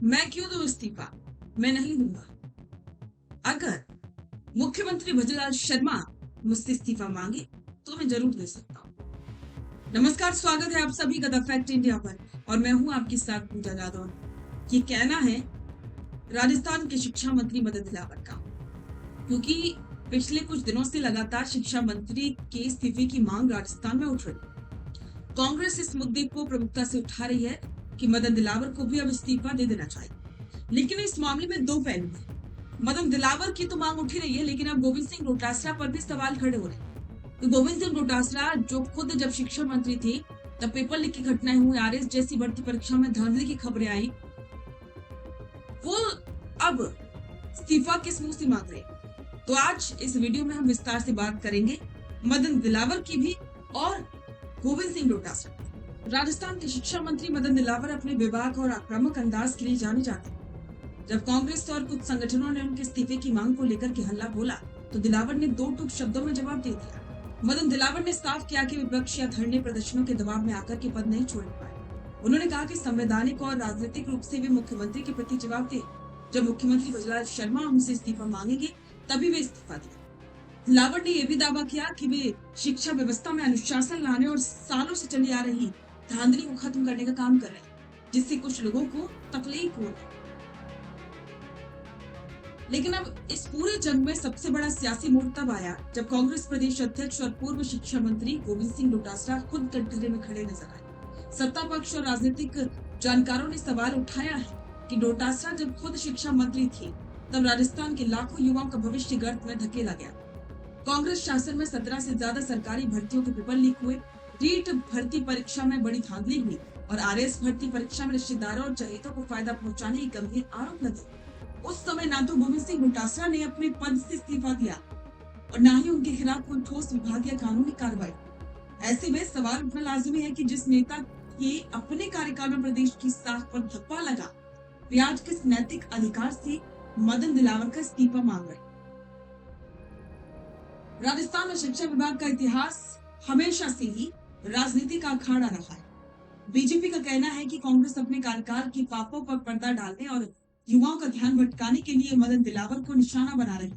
मैं क्यों दूं इस्तीफा? मैं नहीं दूंगा। अगर मुख्यमंत्री भजनलाल शर्मा मुझसे इस्तीफा मांगे तो मैं जरूर दे सकता हूँ। नमस्कार, स्वागत है आप सभी का द फैक्ट इंडिया पर और मैं हूं आपके साथ पूजा जादौन। ये कहना है राजस्थान के शिक्षा मंत्री मदन दिलावर का, क्योंकि पिछले कुछ दिनों से लगातार शिक्षा मंत्री के इस्तीफे की मांग राजस्थान में उठ रही। कांग्रेस इस मुद्दे को प्रमुखता से उठा रही है कि मदन दिलावर को भी अब इस्तीफा दे देना चाहिए, लेकिन इस मामले में दो पहलू हैं। मदन दिलावर की तो मांग उठी रही है, लेकिन अब गोविंद सिंह डोटासरा पर भी सवाल खड़े हो रहे हैं। तो गोविंद सिंह डोटासरा जो खुद जब शिक्षा मंत्री थे तब पेपर लीक की घटनाएं हुई, आरएस जैसी भर्ती परीक्षा में धांधली की खबरें आई, वो अब इस्तीफा किस मुंह से मांग रहे हैं। तो आज इस वीडियो में हम विस्तार से बात करेंगे मदन दिलावर की भी और गोविंद सिंह डोटासरा। राजस्थान के शिक्षा मंत्री मदन दिलावर अपने विभाग और आक्रामक अंदाज के लिए जाने जाते हैं। जब कांग्रेस और कुछ संगठनों ने उनके इस्तीफे की मांग को लेकर के हल्ला बोला तो दिलावर ने दो टूक शब्दों में जवाब दे दिया। मदन दिलावर ने साफ किया कि विपक्ष या धरने प्रदर्शनों के दबाव में आकर के पद नहीं छोड़ पाए। उन्होंने कहा कि संवैधानिक और राजनीतिक रूप से वे मुख्यमंत्री के प्रति जवाब दे। जब मुख्यमंत्री भजनलाल शर्मा उनसे इस्तीफा मांगेंगे तभी वे इस्तीफा देंगे। दिलावर ने यह भी दावा किया कि वे शिक्षा व्यवस्था में अनुशासन लाने और सालों से चली आ रही धांधली को खत्म करने का काम कर रहे हैं, जिससे कुछ लोगों को तकलीफ हो रही। लेकिन अब इस पूरे जंग में सबसे बड़ा सियासी मोड़ तब आया जब कांग्रेस प्रदेश अध्यक्ष और पूर्व शिक्षा मंत्री गोविंद सिंह डोटासरा खुद कटघरे में खड़े नजर आए। सत्ता पक्ष और राजनीतिक जानकारों ने सवाल उठाया है कि डोटासरा जब खुद शिक्षा मंत्री थे तब राजस्थान के लाखों युवाओं का भविष्य गर्त में धकेला गया। कांग्रेस शासन में 17 से ज्यादा सरकारी भर्तियों के पेपर लीक हुए, रीट भर्ती परीक्षा में बड़ी धांधली हुई और आरएस भर्ती परीक्षा में रिश्तेदारों और चहेतों को फायदा पहुंचाने के गंभीर आरोप लगे। उस समय ना तो गोविंद सिंह डोटासरा ने अपने पद से इस्तीफा दिया और ना ही उनके खिलाफ कोई ठोस विभागीय कानूनी कार्रवाई। ऐसे में सवाल उठना लाजिमी है कि जिस नेता के अपने कार्यकाल में प्रदेश की साख पर धब्बा लगा, वे आज किस नैतिक अधिकार से मदन दिलावर का इस्तीफा मांग रहे। राजस्थान में शिक्षा विभाग का इतिहास हमेशा से ही राजनीति का अखाड़ा रहा है। बीजेपी का कहना है कि कांग्रेस अपने कार्यकाल के पापों पर पर्दा डालने और युवाओं का ध्यान भटकाने के लिए मदन दिलावर को निशाना बना रही।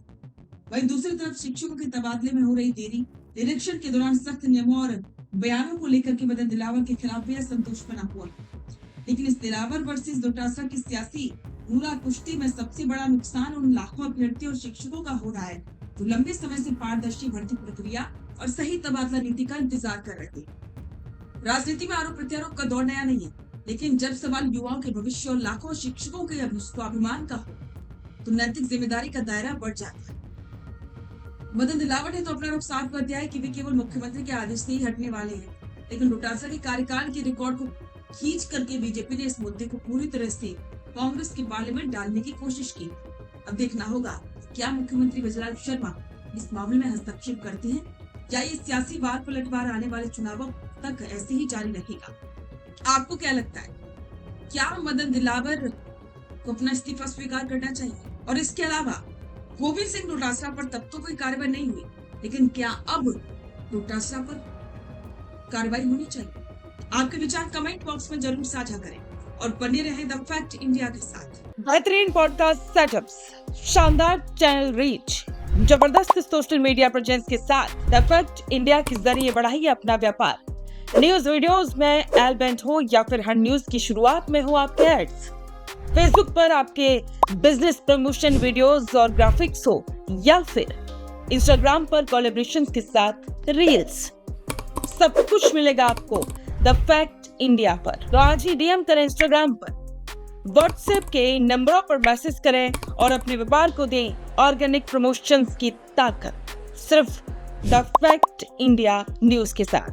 वहीं दूसरी तरफ शिक्षकों के तबादले में हो रही देरी, निरीक्षण के दौरान सख्त नियमों और बयानों को लेकर के मदन दिलावर के खिलाफ भी असंतोष बना हुआ। लेकिन इस दिलावर वर्सेस डोटासरा की सियासी मुरा कुश्ती में सबसे बड़ा नुकसान उन लाखों अभ्यर्थियों और शिक्षकों का हो रहा है जो लंबे समय से पारदर्शी भर्ती प्रक्रिया और सही तबादला नीति का इंतजार कर रहे थे। राजनीति में आरोप प्रत्यारोप का दौर नया नहीं है, लेकिन जब सवाल युवाओं के भविष्य और लाखों शिक्षकों के स्वाभिमान का हो तो नैतिक जिम्मेदारी का दायरा बढ़ जाता है। मदन दिलावर ने तो अपना रुख साफ कर दिया है कि वे केवल मुख्यमंत्री के आदेश से ही हटने वाले हैं, लेकिन डोटासरा के कार्यकाल के रिकॉर्ड को खींच करके बीजेपी ने इस मुद्दे को पूरी तरह से कांग्रेस के पाले में डालने की कोशिश की। अब देखना होगा क्या मुख्यमंत्री भजनलाल शर्मा इस मामले में हस्तक्षेप करते हैं या ये सियासी वार पलटवार आने वाले चुनावों तक ऐसे ही जारी रहेगा। आपको क्या लगता है, क्या मदन दिलावर को अपना इस्तीफा स्वीकार करना चाहिए? और इसके अलावा गोविंद सिंह डोटासरा पर तब तो कोई कार्रवाई नहीं हुई, लेकिन क्या अब डोटासरा पर कार्रवाई होनी चाहिए? आपके विचार कमेंट बॉक्स में जरूर साझा करें और बने रहें द फैक्ट इंडिया के साथ। बेहतरीन पॉडकास्ट सेटअप्स, शानदार चैनल रीच, जबरदस्त सोशल मीडिया प्रेजेंस के साथ द फैक्ट इंडिया के जरिए बढ़ाइए अपना व्यापार। न्यूज वीडियोस में एलबेंट हो या फिर हर न्यूज की शुरुआत में हो आपके एड्स, फेसबुक पर आपके बिजनेस प्रमोशन वीडियोस और ग्राफिक्स हो या फिर इंस्टाग्राम पर कोलैबोरेशन के साथ रील्स, सब कुछ मिलेगा आपको द फैक्ट इंडिया पर। तो आज ही डीएम करें इंस्टाग्राम पर, व्हाट्सएप के नंबरों पर मैसेज करें और अपने व्यापार को दें ऑर्गेनिक प्रमोशंस की ताकत, सिर्फ द फैक्ट इंडिया न्यूज के साथ।